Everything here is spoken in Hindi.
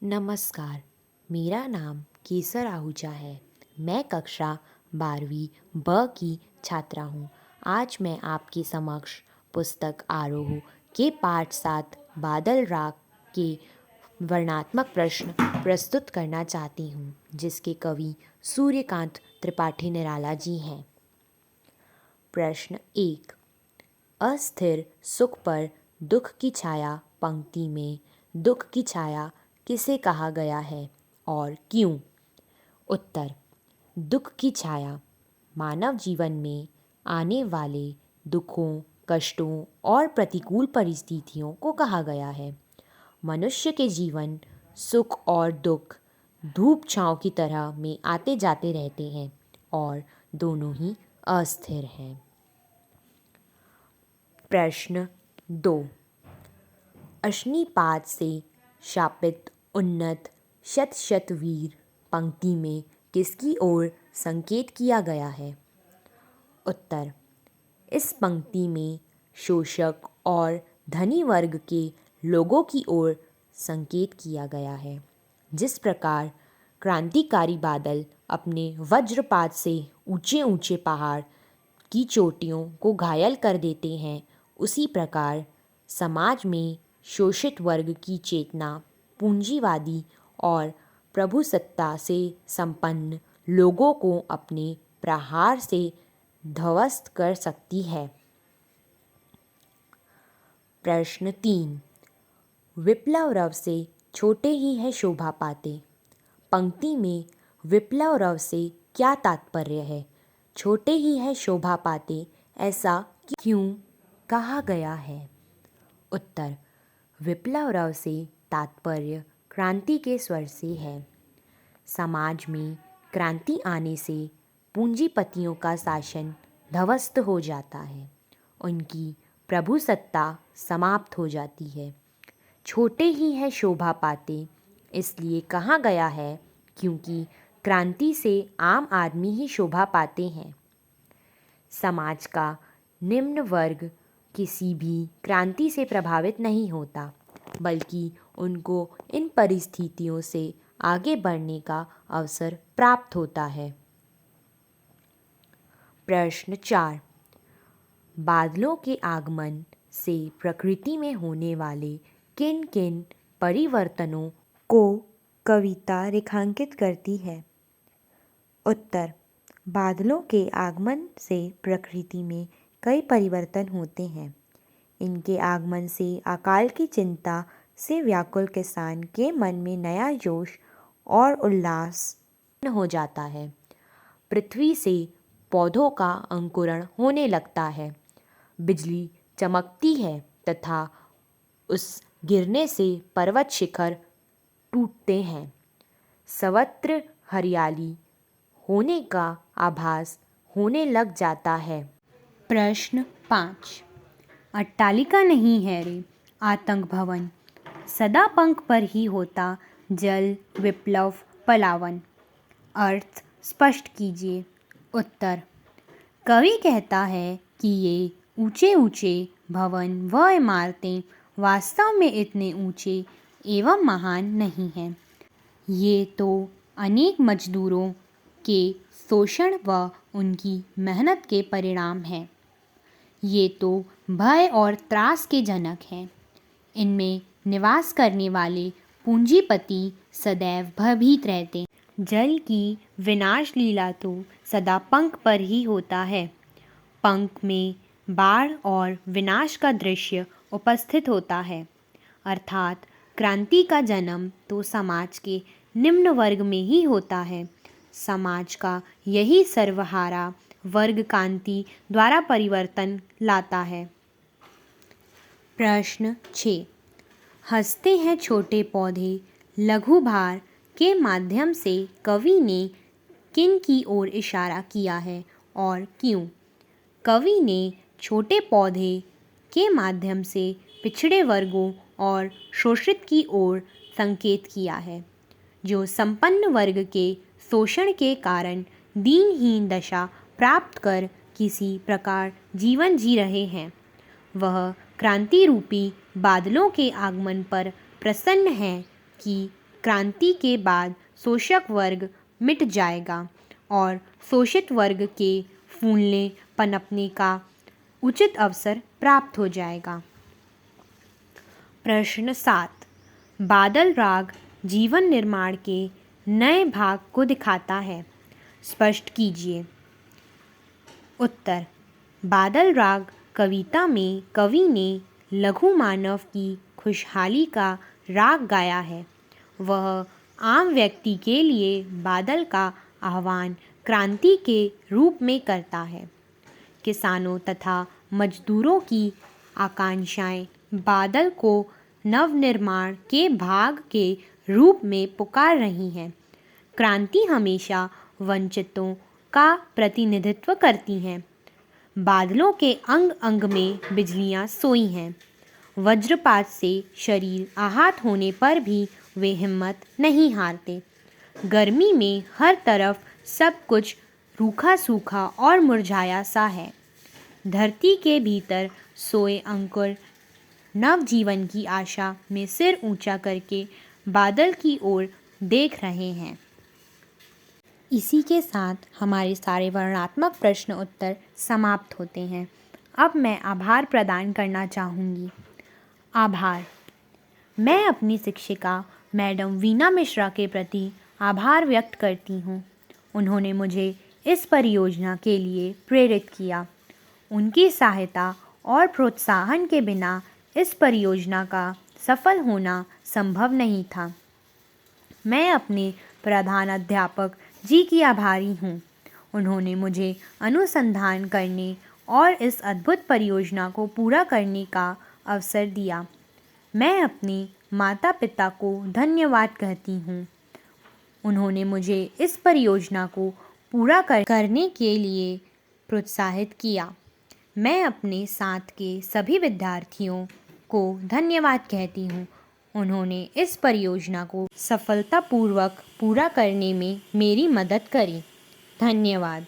नमस्कार, मेरा नाम केसर आहूजा है। मैं कक्षा 12वीं ब की छात्रा हूँ। आज मैं आपके समक्ष पुस्तक आरोह के पाठ 7 बादल राग के वर्णनात्मक प्रश्न प्रस्तुत करना चाहती हूँ, जिसके कवि सूर्यकांत त्रिपाठी निराला जी हैं। प्रश्न 1। अस्थिर सुख पर दुख की छाया पंक्ति में दुख की छाया किसे कहा गया है और क्यों? उत्तर। दुख की छाया मानव जीवन में आने वाले दुखों, कष्टों और प्रतिकूल परिस्थितियों को कहा गया है। मनुष्य के जीवन सुख और दुख धूप छांव की तरह में आते जाते रहते हैं और दोनों ही अस्थिर हैं। प्रश्न 2। अश्निपात से शापित उन्नत शत वीर पंक्ति में किसकी ओर संकेत किया गया है? उत्तर। इस पंक्ति में शोषक और धनी वर्ग के लोगों की ओर संकेत किया गया है। जिस प्रकार क्रांतिकारी बादल अपने वज्रपात से ऊंचे ऊंचे पहाड़ की चोटियों को घायल कर देते हैं, उसी प्रकार समाज में शोषित वर्ग की चेतना पूंजीवादी और प्रभुसत्ता से संपन्न लोगों को अपने प्रहार से ध्वस्त कर सकती है। प्रश्न 3। विप्लव रव से छोटे ही है शोभा पाते। पंक्ति में विप्लव रव से क्या तात्पर्य है? छोटे ही है शोभा पाते, ऐसा क्यों कहा गया है? उत्तर। विप्लव रव से तात्पर्य क्रांति के स्वर से है। समाज में क्रांति आने से पूंजीपतियों का शासन ध्वस्त हो जाता है, उनकी प्रभुसत्ता समाप्त हो जाती है। छोटे ही है शोभा पाते इसलिए कहा गया है क्योंकि क्रांति से आम आदमी ही शोभा पाते हैं। समाज का निम्न वर्ग किसी भी क्रांति से प्रभावित नहीं होता, बल्कि उनको इन परिस्थितियों से आगे बढ़ने का अवसर प्राप्त होता है। प्रश्न 4। बादलों के आगमन से प्रकृति में होने वाले किन किन परिवर्तनों को कविता रेखांकित करती है? उत्तर। बादलों के आगमन से प्रकृति में कई परिवर्तन होते हैं। इनके आगमन से अकाल की चिंता से व्याकुल किसान के मन में नया जोश और उल्लास हो जाता है। पृथ्वी से पौधों का अंकुरण होने लगता है। बिजली चमकती है तथा उस गिरने से पर्वत शिखर टूटते हैं। सर्वत्र हरियाली होने का आभास होने लग जाता है। प्रश्न 5। अट्टालिका नहीं है रे आतंक भवन, सदा पंख पर ही होता जल विप्लव पलावन। अर्थ स्पष्ट कीजिए। उत्तर। कवि कहता है कि ये ऊंचे ऊंचे भवन व इमारतें वास्तव में इतने ऊंचे एवं महान नहीं हैं। ये तो अनेक मजदूरों के शोषण व उनकी मेहनत के परिणाम हैं। ये तो भय और त्रास के जनक हैं। इनमें निवास करने वाले पूंजीपति सदैव भयभीत रहते हैं। जल की विनाश लीला तो सदा पंख पर ही होता है। पंख में बाढ़ और विनाश का दृश्य उपस्थित होता है। अर्थात क्रांति का जन्म तो समाज के निम्न वर्ग में ही होता है। समाज का यही सर्वहारा वर्ग क्रांति द्वारा परिवर्तन लाता है। प्रश्न 6। हंसते हैं छोटे पौधे लघु भार के माध्यम से कवि ने किन की ओर इशारा किया है और क्यों? कवि ने छोटे पौधे के माध्यम से पिछड़े वर्गों और शोषित की ओर संकेत किया है, जो संपन्न वर्ग के शोषण के कारण दीनहीन दशा प्राप्त कर किसी प्रकार जीवन जी रहे हैं। वह क्रांति रूपी बादलों के आगमन पर प्रसन्न हैं कि क्रांति के बाद शोषक वर्ग मिट जाएगा और शोषित वर्ग के फूलने पनपने का उचित अवसर प्राप्त हो जाएगा। प्रश्न 7। बादल राग जीवन निर्माण के नए भाग को दिखाता है, स्पष्ट कीजिए। उत्तर। बादल राग कविता में कवि ने लघु मानव की खुशहाली का राग गाया है। वह आम व्यक्ति के लिए बादल का आह्वान क्रांति के रूप में करता है। किसानों तथा मजदूरों की आकांक्षाएं बादल को नवनिर्माण के भाग के रूप में पुकार रही हैं। क्रांति हमेशा वंचितों का प्रतिनिधित्व करती हैं। बादलों के अंग अंग में बिजलियां सोई हैं। वज्रपात से शरीर आहत होने पर भी वे हिम्मत नहीं हारते। गर्मी में हर तरफ सब कुछ रूखा सूखा और मुरझाया सा है। धरती के भीतर सोए अंकुर नवजीवन की आशा में सिर ऊंचा करके बादल की ओर देख रहे हैं। इसी के साथ हमारे सारे वर्णनात्मक प्रश्न उत्तर समाप्त होते हैं। अब मैं आभार प्रदान करना चाहूँगी। आभार। मैं अपनी शिक्षिका मैडम वीना मिश्रा के प्रति आभार व्यक्त करती हूँ। उन्होंने मुझे इस परियोजना के लिए प्रेरित किया। उनकी सहायता और प्रोत्साहन के बिना इस परियोजना का सफल होना संभव नहीं था। मैं अपने प्रधान अध्यापक जी की आभारी हूँ। उन्होंने मुझे अनुसंधान करने और इस अद्भुत परियोजना को पूरा करने का अवसर दिया। मैं अपने माता पिता को धन्यवाद कहती हूँ। उन्होंने मुझे इस परियोजना को पूरा करने के लिए प्रोत्साहित किया। मैं अपने साथ के सभी विद्यार्थियों को धन्यवाद कहती हूँ। उन्होंने इस परियोजना को सफलतापूर्वक पूरा करने में मेरी मदद करी। धन्यवाद।